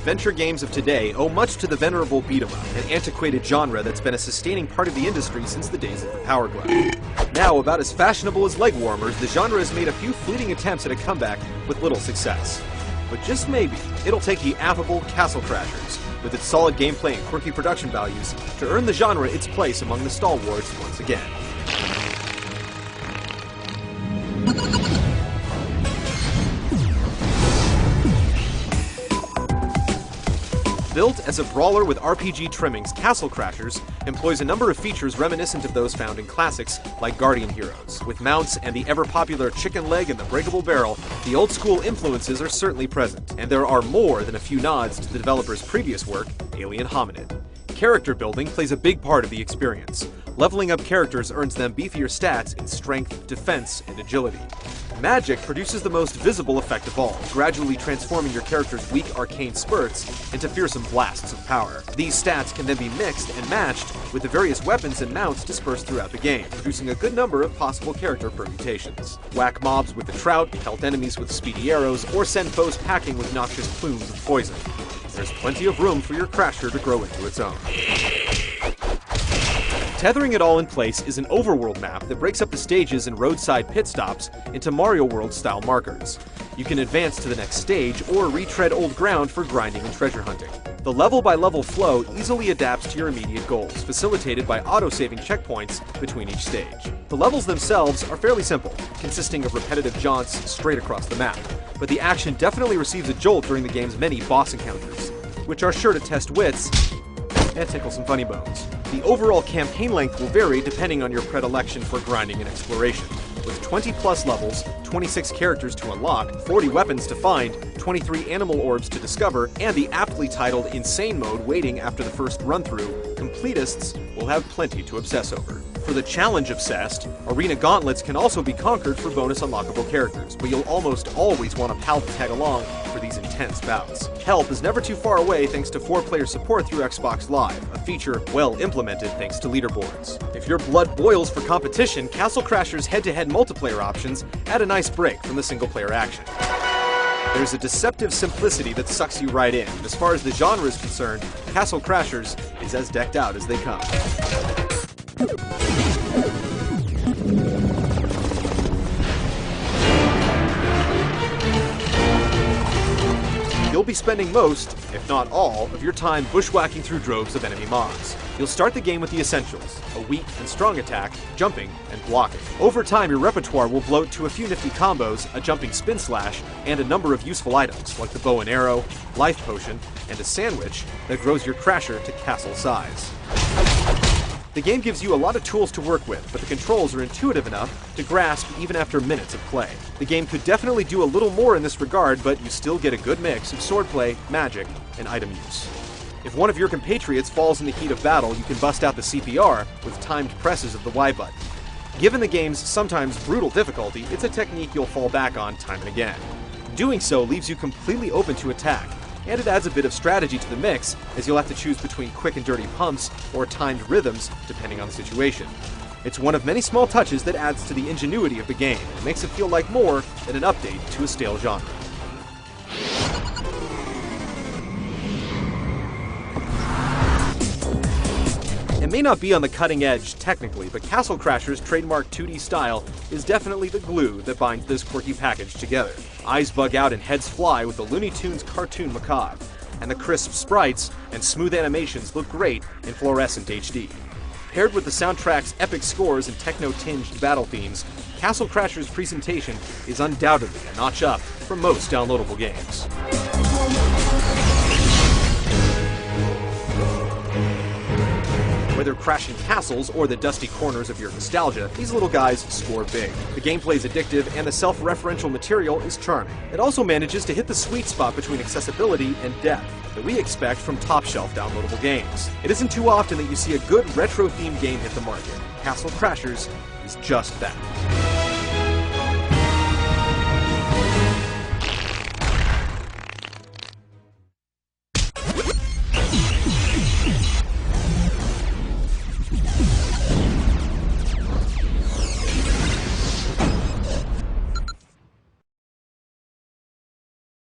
adventure games of today owe much to the venerable beat-em-up, an antiquated genre that's been a sustaining part of the industry since the days of the Power Glove. Now, about as fashionable as leg warmers, the genre has made a few fleeting attempts at a comeback with little success. But just maybe, it'll take the affable Castle Crashers, with its solid gameplay and quirky production values, to earn the genre its place among the stalwarts once again. Built as a brawler with RPG trimmings, Castle Crashers employs a number of features reminiscent of those found in classics like Guardian Heroes. With mounts and the ever-popular chicken leg and the breakable barrel, the old-school influences are certainly present, and there are more than a few nods to the developer's previous work, Alien Hominid. Character building plays a big part of the experience. Leveling up characters earns them beefier stats in strength, defense, and agility. Magic produces the most visible effect of all, gradually transforming your character's weak arcane spurts into fearsome blasts of power. These stats can then be mixed and matched with the various weapons and mounts dispersed throughout the game, producing a good number of possible character permutations. Whack mobs with the trout, pelt enemies with speedy arrows, or send foes packing with noxious plumes of poison. There's plenty of room for your Crasher to grow into its own. Tethering it all in place is an overworld map that breaks up the stages and roadside pit stops into Mario World-style markers. You can advance to the next stage or retread old ground for grinding and treasure hunting. The level-by-level flow easily adapts to your immediate goals, facilitated by auto-saving checkpoints between each stage. The levels themselves are fairly simple, consisting of repetitive jaunts straight across the map, but the action definitely receives a jolt during the game's many boss encounters, which are sure to test wits and tickle some funny bones. The overall campaign length will vary depending on your predilection for grinding and exploration. With 20 plus levels, 26 characters to unlock, 40 weapons to find, 23 animal orbs to discover, and the aptly titled Insane Mode waiting after the first run-through, completists will have plenty to obsess over. For the challenge-obsessed, arena gauntlets can also be conquered for bonus unlockable characters, but you'll almost always want a pal to tag along for these intense bouts. Help is never too far away thanks to 4-player support through Xbox Live, a feature well implemented thanks to leaderboards. If your blood boils for competition, Castle Crashers' head-to-head multiplayer options add a nice break from the single-player action. There's a deceptive simplicity that sucks you right in, and as far as the genre is concerned, Castle Crashers is as decked out as they come. You'll be spending most, if not all, of your time bushwhacking through droves of enemy mobs. You'll start the game with the essentials, a weak and strong attack, jumping, and blocking. Over time, your repertoire will bloat to a few nifty combos, a jumping spin slash, and a number of useful items, like the bow and arrow, life potion, and a sandwich that grows your Crasher to castle size. The game gives you a lot of tools to work with, but the controls are intuitive enough to grasp even after minutes of play. The game could definitely do a little more in this regard, but you still get a good mix of swordplay, magic, and item use. If one of your compatriots falls in the heat of battle, you can bust out the CPR with timed presses of the Y button. Given the game's sometimes brutal difficulty, it's a technique you'll fall back on time and again. Doing so leaves you completely open to attack, and it adds a bit of strategy to the mix, as you'll have to choose between quick and dirty pumps or timed rhythms, depending on the situation. It's one of many small touches that adds to the ingenuity of the game, and makes it feel like more than an update to a stale genre. It may not be on the cutting edge technically, but Castle Crashers' trademark 2D style is definitely the glue that binds this quirky package together. Eyes bug out and heads fly with the Looney Tunes cartoon macabre, and the crisp sprites and smooth animations look great in fluorescent HD. Paired with the soundtrack's epic scores and techno-tinged battle themes, Castle Crashers' presentation is undoubtedly a notch up from most downloadable games. Whether crashing castles or the dusty corners of your nostalgia, these little guys score big. The gameplay's addictive and the self-referential material is charming. It also manages to hit the sweet spot between accessibility and depth that we expect from top-shelf downloadable games. It isn't too often that you see a good retro-themed game hit the market. Castle Crashers is just that.